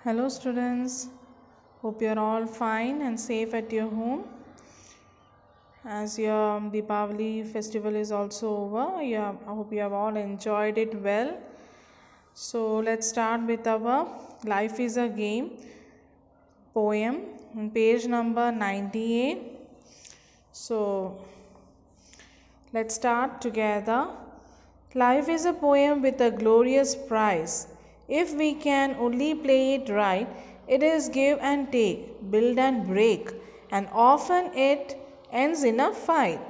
Hello students, hope you are all fine and safe at your home. As your Deepavali festival is also over, I hope you have all enjoyed it well. So let's start with our Life is a Game poem on page number 98. So let's start together. Life is a poem with a glorious prize. If we can only play it right, it is give and take, build and break, and often it ends in a fight.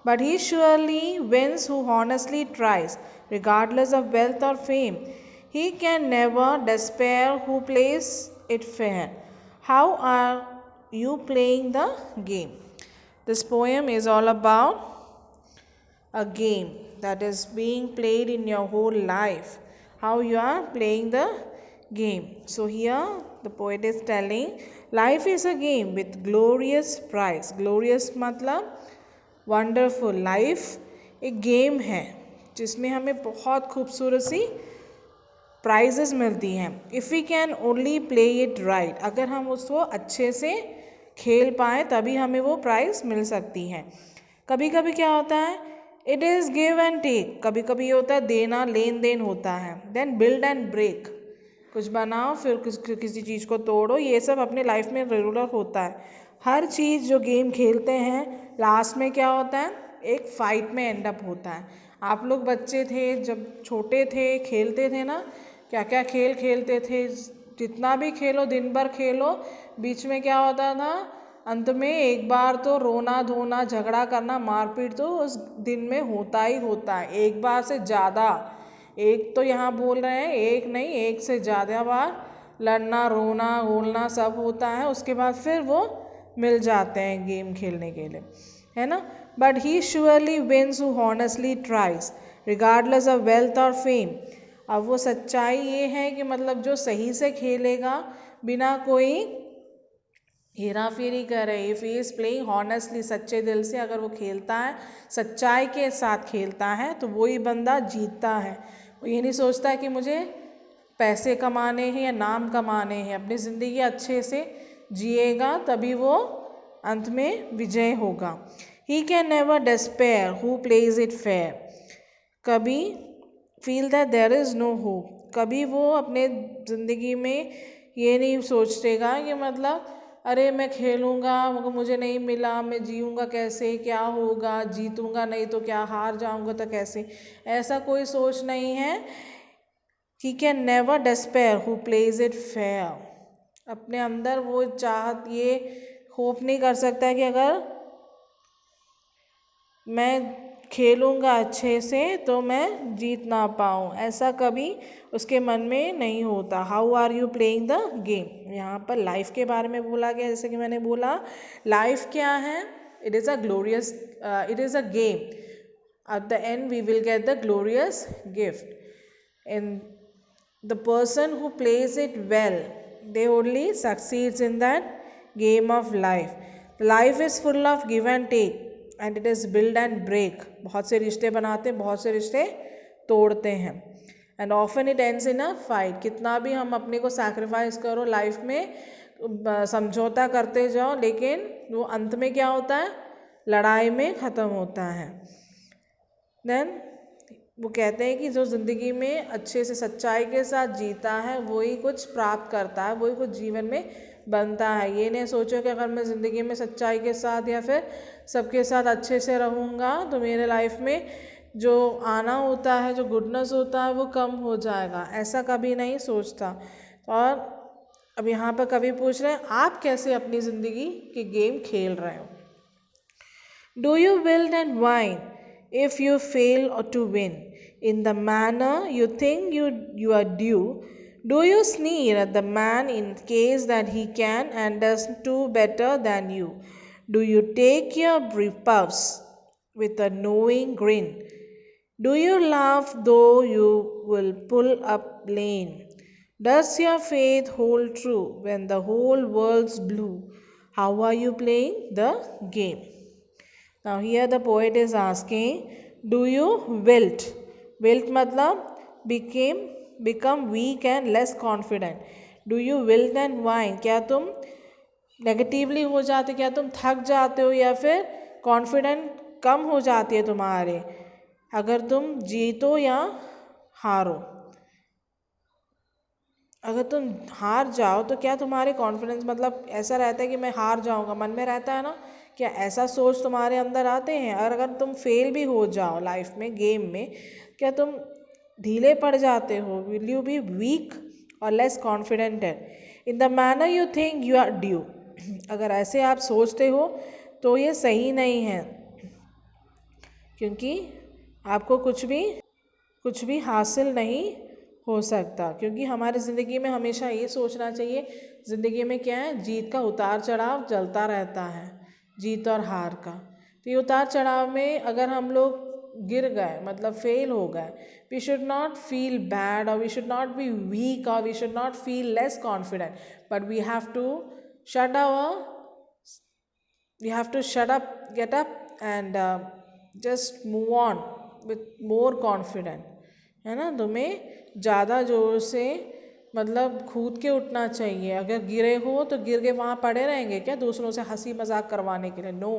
But he surely wins who honestly tries, regardless of wealth or fame. He can never despair who plays it fair. How are you playing the game? This poem is all about a game that is being played in your whole life, how you are playing the game. So here the poet is telling life is a game with glorious prize. Glorious मतलब wonderful. Life एक game है जिसमें हमें बहुत खूबसूरत सी prizes मिलती हैं. If we can only play it right, अगर हम उसको अच्छे से खेल पाएँ तभी हमें वो प्राइज़ मिल सकती हैं. कभी कभी क्या होता है, it is give and take. कभी कभी ये होता है देना लेन देन होता है. देन बिल्ड एंड ब्रेक, कुछ बनाओ फिर किसी चीज़ को तोड़ो. ये सब अपने लाइफ में रेगुलर होता है. हर चीज़ जो गेम खेलते हैं लास्ट में क्या होता है, एक फाइट में एंड अप होता है. आप लोग बच्चे थे जब छोटे थे खेलते थे ना, क्या क्या खेल खेलते थे. जितना भी खेलो, दिन भर खेलो, बीच में क्या होता था, अंत में एक बार तो रोना धोना झगड़ा करना मारपीट तो उस दिन में होता ही होता है. एक बार से ज़्यादा, एक तो यहाँ बोल रहे हैं एक नहीं, एक से ज़्यादा बार लड़ना रोना घोलना सब होता है. उसके बाद फिर वो मिल जाते हैं गेम खेलने के लिए, है ना. But he surely wins who honestly tries regardless of wealth और फेम. अब वो सच्चाई ये है कि मतलब जो सही से खेलेगा बिना कोई हेरा फेरी करे, if he is playing honestly, सच्चे दिल से अगर वो खेलता है, सच्चाई के साथ खेलता है, तो वही बंदा जीतता है. वो ये नहीं सोचता कि मुझे पैसे कमाने हैं या नाम कमाने हैं. अपनी ज़िंदगी अच्छे से जिएगा तभी वो अंत में विजय होगा. He can never despair who plays it fair. कभी feel that there is no hope. कभी वो अपने ज़िंदगी में ये नहीं सोचेगा कि मतलब अरे मैं खेलूँगा मगर मुझे नहीं मिला, मैं जीऊँगा कैसे, क्या होगा, जीतूँगा नहीं तो क्या, हार जाऊँगा तो कैसे. ऐसा कोई सोच नहीं है. ही can never despair who plays it fair. अपने अंदर वो चाहत, ये होप नहीं कर सकता है कि अगर मैं खेलूँगा अच्छे से तो मैं जीत ना पाऊँ. ऐसा कभी उसके मन में नहीं होता. How are you playing the game. यहाँ पर लाइफ के बारे में बोला गया. जैसे कि मैंने बोला, लाइफ क्या है, it is a glorious, it is a game. At the end we will get the glorious gift. And the person who plays it well, they only succeeds in that game of life. Life is full of give and take and it is build and break. बहुत से रिश्ते बनाते हैं, बहुत से रिश्ते तोड़ते हैं. and often it ends in a fight. कितना भी हम अपने को sacrifice करो लाइफ में, समझौता करते जाओ, लेकिन वो अंत में क्या होता है, लड़ाई में ख़त्म होता है. देन वो कहते हैं कि जो ज़िंदगी में अच्छे से सच्चाई के साथ जीता है वही कुछ प्राप्त करता है, वही कुछ जीवन में बनता है. ये नहीं सोचो कि अगर मैं ज़िंदगी में सच्चाई के साथ या फिर सबके साथ अच्छे से रहूँगा तो मेरे लाइफ में जो आना होता है, जो गुडनेस होता है वो कम हो जाएगा. ऐसा कभी नहीं सोचता. और अब यहाँ पर कभी पूछ रहे हैं आप कैसे अपनी ज़िंदगी के गेम खेल रहे हो. Do you will and wine if you fail or to win in the manner you think you are due? Do you sneer at the man in case that he can and does do better than you? Do you take your brief puffs with a knowing grin? Do you laugh though you will pull up lane? Does your faith hold true when the whole world's blue? How are you playing the game? Now here the poet is asking, do you wilt? Wilt मतलब become weak and less confident. Do you wilt and wine, क्या तुम negatively हो जाते, क्या तुम थक जाते हो या फिर कॉन्फिडेंट कम हो जाती है तुम्हारे अगर तुम जीतो या हारो। अगर तुम हार जाओ तो क्या तुम्हारे कॉन्फिडेंस मतलब ऐसा रहता है कि मैं हार जाऊंगा, मन में रहता है ना, क्या ऐसा सोच तुम्हारे अंदर आते हैं? और अगर तुम फेल भी हो जाओ लाइफ में, गेम में, क्या तुम ढीले पड़ जाते हो? Will you be weak or less confident in the manner you think you are due? अगर ऐसे आप सोचते हो तो ये सही नहीं है, क्योंकि आपको कुछ भी हासिल नहीं हो सकता। क्योंकि हमारी ज़िंदगी में हमेशा ये सोचना चाहिए, ज़िंदगी में क्या है, जीत का उतार चढ़ाव चलता रहता है, जीत और हार का। तो ये उतार चढ़ाव में अगर हम लोग गिर गए, मतलब फेल हो गए, we should not feel bad और we should not be weak और we should not feel less confident, but we have to shut our we have to shut up, get up and just move on with more confident, है ना। तुम्हें ज़्यादा जोर से मतलब कूद के उठना चाहिए। अगर गिरे हो तो गिर के वहाँ पड़े रहेंगे क्या दूसरों से हंसी मजाक करवाने के लिए? No,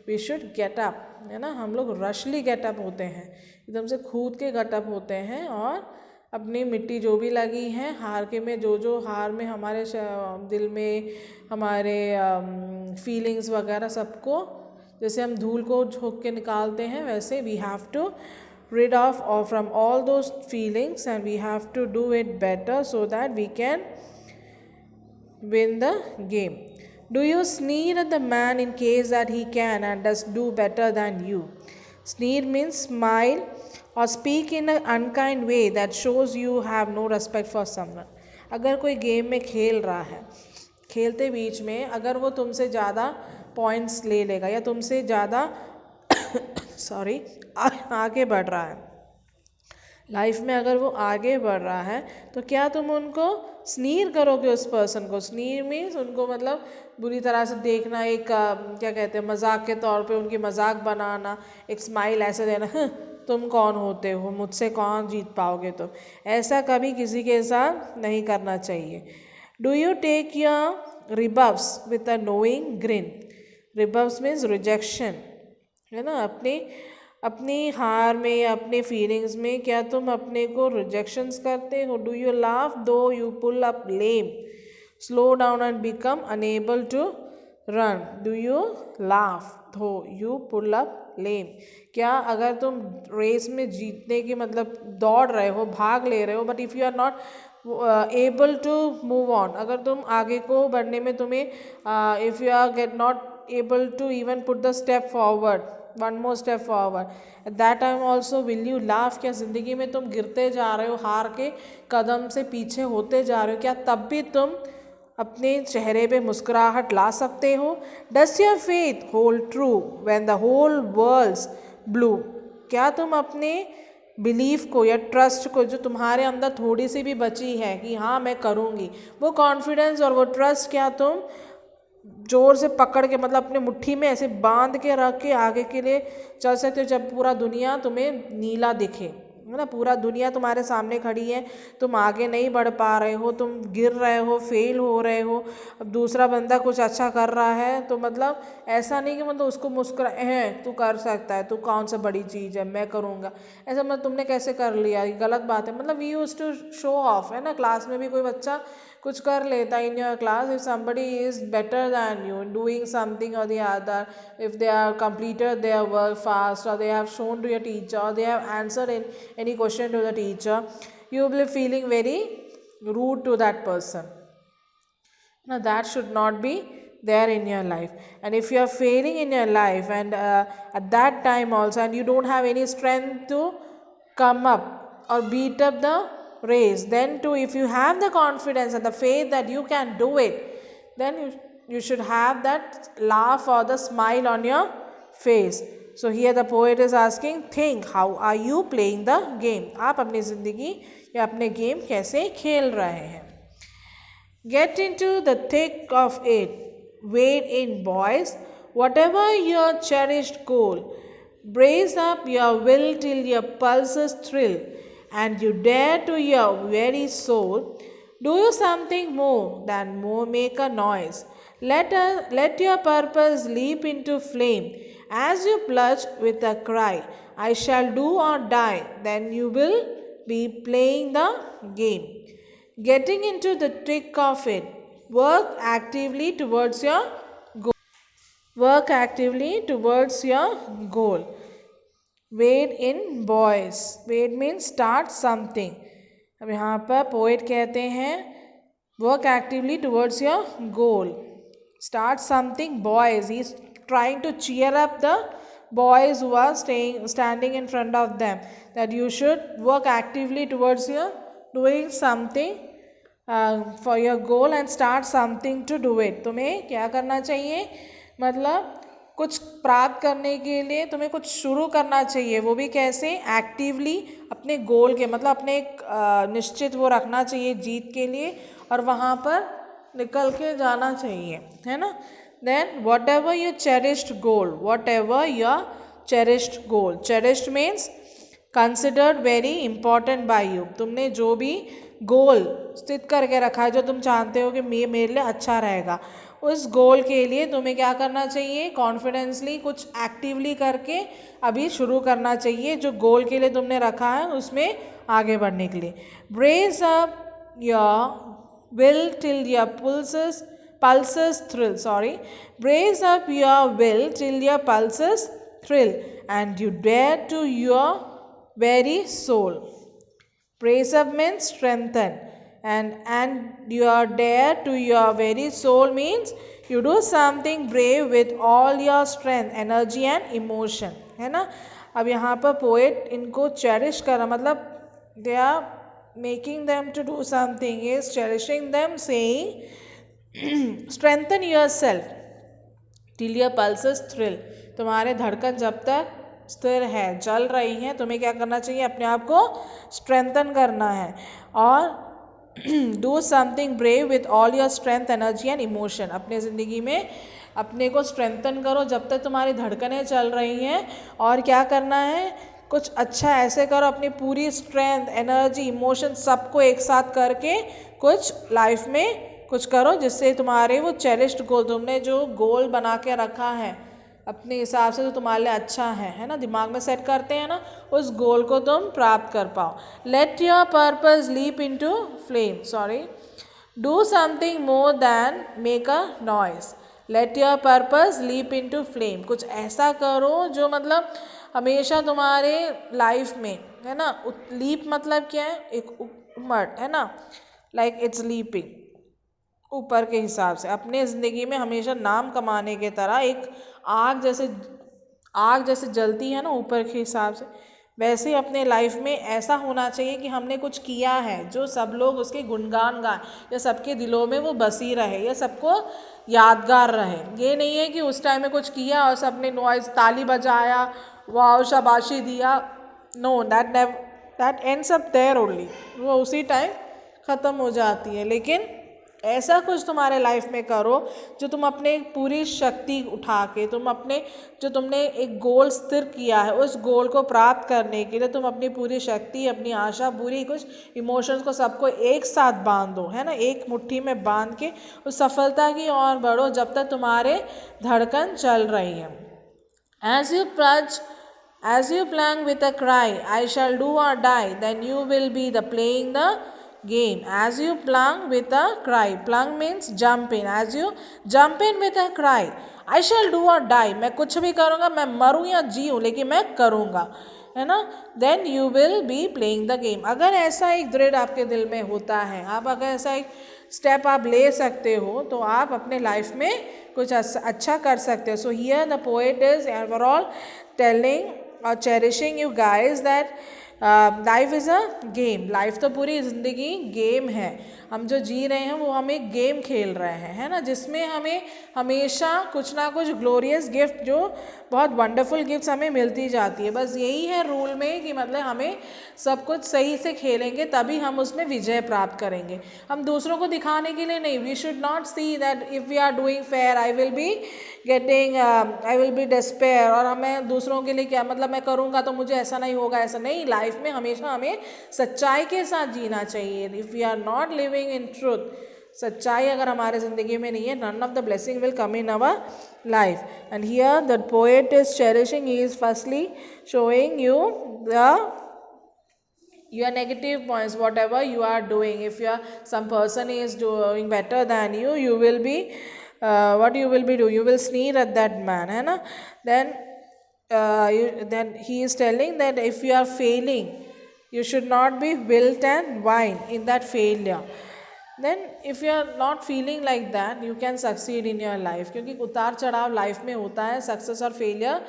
we should get up, है ना। हम लोग रशली गेटअप होते हैं, एकदम से कूद के गेटअप होते हैं और अपनी मिट्टी जो भी लगी है हार के में, जो हार में हमारे दिल में हमारे फीलिंग्स वगैरह सबको, जैसे हम धूल को झोंक के निकालते हैं, वैसे we have to rid off from all those feelings and we have to do it better so that we can win the game. Do you sneer at the man in case that he can and does do better than you? Sneer means smile or speak in an unkind way that shows you have no respect for someone. अगर कोई game में खेल रहा है, खेलते बीच में अगर वो तुमसे ज़्यादा पॉइंट्स ले लेगा या तुमसे ज़्यादा सॉरी आगे बढ़ रहा है लाइफ में, अगर वो आगे बढ़ रहा है तो क्या तुम उनको स्नीर करोगे? उस पर्सन को स्नीर मीन्स उनको मतलब बुरी तरह से देखना, एक क्या कहते हैं, मजाक के तौर पे उनकी मजाक बनाना, एक स्माइल ऐसे देना, तुम कौन होते हो, मुझसे कौन जीत पाओगे? तो ऐसा कभी किसी के साथ नहीं करना चाहिए। Do you take your rebuffs with a knowing grin? Rebuffs means rejection, है ना। अपनी हार में या अपने फीलिंग्स में क्या तुम अपने को रिजेक्शंस करते हो? Do you laugh do you pull up lame, slow down and become unable to run? Do you laugh do you pull up lame? क्या अगर तुम रेस में जीतने की मतलब दौड़ रहे हो, भाग ले रहे हो, but if you are not able to move on, अगर तुम आगे को बढ़ने में तुम्हें if you are get not able to even put the step forward, one more step forward, at that time also will you laugh? क्या ज़िंदगी में तुम गिरते जा रहे हो, हार के कदम से पीछे होते जा रहे हो, क्या तब भी तुम अपने चेहरे पे मुस्कुराहट ला सकते हो? Does your faith hold true when the whole world's blue? क्या तुम अपने बिलीफ को या ट्रस्ट को, जो तुम्हारे अंदर थोड़ी सी भी बची है कि हाँ मैं करूँगी, वो कॉन्फिडेंस और वो ट्रस्ट क्या तुम जोर से पकड़ के मतलब अपने मुट्ठी में ऐसे बांध के रख के आगे के लिए चल सकते हो? जब पूरा दुनिया तुम्हें नीला दिखे, है ना, पूरा दुनिया तुम्हारे सामने खड़ी है, तुम आगे नहीं बढ़ पा रहे हो, तुम गिर रहे हो, फेल हो रहे हो, अब दूसरा बंदा कुछ अच्छा कर रहा है तो मतलब ऐसा नहीं कि मतलब उसको मुस्कुराए हैं, तू कर सकता है, तू कौन सा बड़ी चीज़ है, मैं करूँगा, ऐसा मतलब तुमने कैसे कर लिया, ये गलत बात है। मतलब we use to show off, है ना। क्लास में भी कोई बच्चा कुछ कर लेता in your class, if somebody is better than you in doing something or the other, if they are completed their work fast or they have shown to your teacher or they have answered in any question to the teacher, you will be feeling very rude to that person. Now that should not be there in your life. And if you are failing in your life and at that time also and you don't have any strength to come up or beat up the race, then too if you have the confidence and the faith that you can do it, then you should have that laugh or the smile on your face. So here the poet is asking, think how are you playing the game? आप अपनी ज़िंदगी या अपने game कैसे खेल रहे हैं? Get into the thick of it, wade in, boys, whatever your cherished goal, brace up your will till your pulses thrill, and you dare to your very soul, Do you something more than more make a noise. Let your purpose leap into flame as you plunge with a cry. I shall do or die. Then you will be playing the game. Getting into the thick of it. Work actively towards your goal. Work actively towards your goal. Wade in boys. Wade means start something. अब यहाँ पर poet कहते हैं work actively towards your goal. Start something, boys. He's trying to cheer up the boys who are standing in front of them, that you should work actively towards your doing something for your goal and start something to do it. तुम्हें क्या करना चाहिए, मतलब कुछ प्राप्त करने के लिए तुम्हें कुछ शुरू करना चाहिए. वो भी कैसे, एक्टिवली अपने गोल के, मतलब अपने एक निश्चित वो रखना चाहिए जीत के लिए और वहाँ पर निकल के जाना चाहिए, है ना. Then whatever your cherished goal, whatever your cherished goal. Cherished means considered very important by you. तुमने जो भी गोल स्थित करके रखा है, जो तुम चाहते हो कि मेरे लिए अच्छा रहेगा, उस गोल के लिए तुम्हें क्या करना चाहिए, कॉन्फिडेंसली कुछ एक्टिवली करके अभी शुरू करना चाहिए जो गोल के लिए तुमने रखा है उसमें आगे बढ़ने के लिए. Brace up your will till your pulses thrill. Brace up your will till your pulses thrill and you dare to your very soul. Brace up means strengthen, and your dare to your very soul means you do something brave with all your strength, energy and emotion, है ना. अब यहाँ पर poet इनको cherish करा, मतलब they are making them to do something, is cherishing them, saying strengthen yourself till your pulses thrill. तुम्हारे धड़कन जब तक स्थिर है, चल रही हैं, तुम्हें क्या करना चाहिए, अपने आप को स्ट्रेंथन करना है. और do something brave with all your strength, energy and emotion. अपने ज़िंदगी में अपने को स्ट्रेंथन करो जब तक तुम्हारी धड़कनें चल रही हैं. और क्या करना है, कुछ अच्छा ऐसे करो, अपनी पूरी स्ट्रेंथ, एनर्जी, इमोशन सबको एक साथ करके कुछ लाइफ में कुछ करो जिससे तुम्हारे वो चेरिश्ड गोल, तुमने जो गोल बना के रखा है अपने हिसाब से जो तुम्हारे लिए अच्छा है ना, दिमाग में सेट करते हैं ना, उस गोल को तुम प्राप्त कर पाओ. Let your purpose leap into flame. Do something more than make a noise. Let your purpose leap into flame. कुछ ऐसा करो जो मतलब हमेशा तुम्हारे लाइफ में, है ना. लीप मतलब क्या है, एक उमड़, है ना, लाइक इट्स लीपिंग, ऊपर के हिसाब से. अपने ज़िंदगी में हमेशा नाम कमाने के तरह एक आग जैसे जलती है ना ऊपर के हिसाब से, वैसे अपने लाइफ में ऐसा होना चाहिए कि हमने कुछ किया है जो सब लोग उसके गुणगान गाएं, या सबके दिलों में वो बसी रहे, या सबको यादगार रहे. ये नहीं है कि उस टाइम में कुछ किया और सबने नॉइज, ताली बजाया, वाह शाबाशी दिया. No, that ends up there only. वो उसी टाइम ख़त्म हो जाती है. लेकिन ऐसा कुछ तुम्हारे लाइफ में करो जो तुम अपने पूरी शक्ति उठा के, तुम अपने जो तुमने एक गोल स्थिर किया है उस गोल को प्राप्त करने के लिए तुम अपनी पूरी शक्ति, अपनी आशा, पूरी कुछ इमोशंस को सबको एक साथ बांध दो, है ना, एक मुट्ठी में बांध के उस सफलता की ओर बढ़ो जब तक तुम्हारे धड़कन चल रही है. As you plunge with a cry, I shall do or die, then you will be playing the game. As you plunge with a cry, plunge means jump in. As you jump in with a cry, I shall do or die. मैं कुछ भी करूँगा, मैं मरूँ या जीऊँ, लेकिन मैं करूँगा, है ना. Then you will be playing the game. अगर ऐसा एक दृढ़ आपके दिल में होता है, आप अगर ऐसा एक स्टेप आप ले सकते हो, तो आप अपने लाइफ में कुछ अच्छा कर सकते हो. So here the poet is overall telling or cherishing you guys that life is a game. Life तो पूरी ज़िंदगी गेम है. हम जो जी रहे हैं वो हम एक गेम खेल रहे हैं, है ना, जिसमें हमें हमेशा कुछ ना कुछ ग्लोरियस गिफ्ट, जो बहुत वंडरफुल गिफ्ट्स हमें मिलती जाती है. बस यही है रूल में कि मतलब हमें सब कुछ सही से खेलेंगे तभी हम उसमें विजय प्राप्त करेंगे. हम दूसरों को दिखाने के लिए नहीं. We should not see that if we are doing fair I will be despair, और हमें दूसरों के लिए क्या मतलब, मैं करूँगा तो मुझे ऐसा नहीं होगा, ऐसा नहीं. लाइफ में हमेशा हमें सच्चाई के साथ जीना चाहिए. If we are not living living in truth. सच्चाई अगर हमारे ज़िंदगी में नहीं है, none of the blessing will come in our life. And here the poet is cherishing, he is firstly showing you your negative points, whatever you are doing. If some person is doing better than you, you will be what you will be doing, you will sneer at that man, है ना. Then he is telling that if you are failing, you should not be wilt and whine in that failure. Then if you are not feeling like that, you can succeed in your life. क्योंकि उतार चढ़ाव life में होता है. Success और failure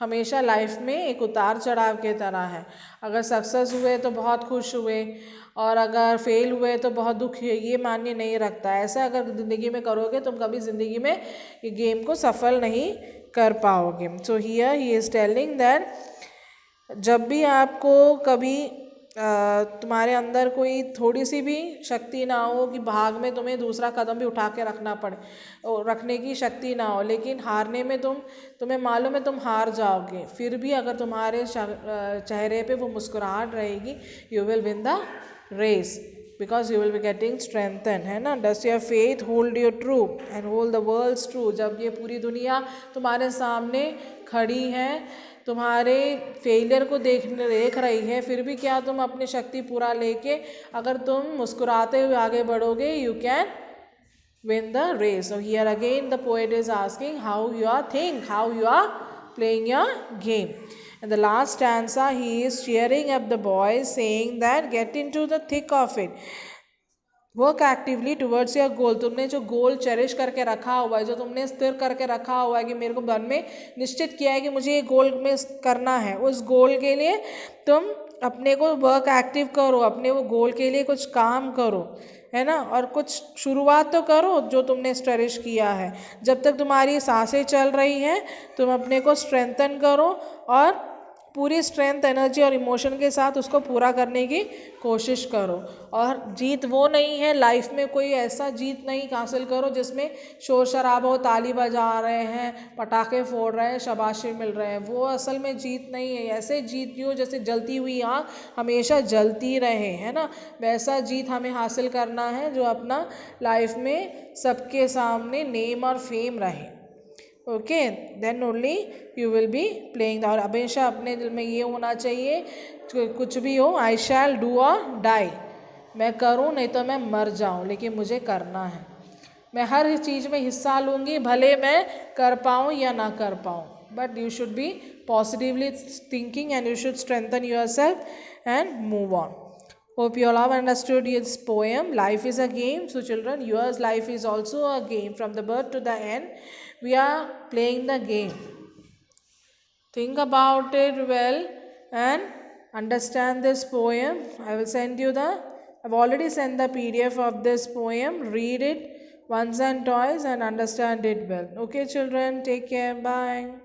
हमेशा life में एक उतार चढ़ाव के तरह है. अगर सक्सेस हुए तो बहुत खुश हुए, और अगर फेल हुए तो बहुत दुख है, ये मान्य नहीं रखता. ऐसा अगर ज़िंदगी में करोगे तुम कभी ज़िंदगी में ये गेम को सफल नहीं कर पाओगे. So here he is telling that जब भी आपको कभी तुम्हारे अंदर कोई थोड़ी सी भी शक्ति ना हो कि भाग में तुम्हें दूसरा कदम भी उठा के रखना पड़े, रखने की शक्ति ना हो, लेकिन हारने में तुम्हें मालूम है तुम हार जाओगे, फिर भी अगर तुम्हारे चेहरे पे वो मुस्कुराहट रहेगी, you will win the race because you will be getting strengthened, है ना. Does your faith hold you true and hold the world's true. जब ये पूरी दुनिया तुम्हारे सामने खड़ी है, तुम्हारे फेलियर को देख रही है, फिर भी क्या तुम अपनी शक्ति पूरा लेके अगर तुम मुस्कुराते हुए आगे बढ़ोगे, you can win the race. So here again the poet is asking how you are how you are playing your game. And the last stanza he is cheering up the boys, saying that get into the thick of it, work actively towards your goal. तुमने जो गोल cherish करके रखा हुआ है, जो तुमने स्थिर करके रखा हुआ है कि मेरे को मन में निश्चित किया है कि मुझे ये गोल में करना है, उस गोल के लिए तुम अपने को वर्क एक्टिव करो, अपने वो गोल के लिए कुछ काम करो, है ना. और कुछ शुरुआत तो करो जो तुमने स्टैब्लिश किया है. जब तक तुम्हारी सांसें चल रही हैं तुम अपने को स्ट्रेंथन करो और पूरी स्ट्रेंथ, एनर्जी और इमोशन के साथ उसको पूरा करने की कोशिश करो. और जीत वो नहीं है लाइफ में, कोई ऐसा जीत नहीं हासिल करो जिसमें शोर शराबा हो, ताली बजा रहे हैं, पटाखे फोड़ रहे हैं, शाबाशी मिल रहे हैं. वो असल में जीत नहीं है. ऐसे जीत हो जैसे जलती हुई आँख हमेशा जलती रहे, है ना. वैसा जीत हमें हासिल करना है जो अपना लाइफ में सबके सामने नेम और फेम रहे. Okay, then only you will be playing. और हमेशा अपने दिल में ये होना चाहिए कुछ भी हो, आई शैल डू और डाई, मैं करूँ नहीं तो मैं मर जाऊँ, लेकिन मुझे करना है. मैं हर चीज़ में हिस्सा लूँगी, भले मैं कर पाऊँ या ना कर पाऊँ, but you should be positively thinking and you should strengthen your self and move on. Hope you all have understood this poem. Life is a game. So children, yours life is also a game. From the birth to the end, we are playing the game. Think about it well and understand this poem. I will send you I've already sent the PDF of this poem. Read it once and twice and understand it well. Okay children, take care. Bye.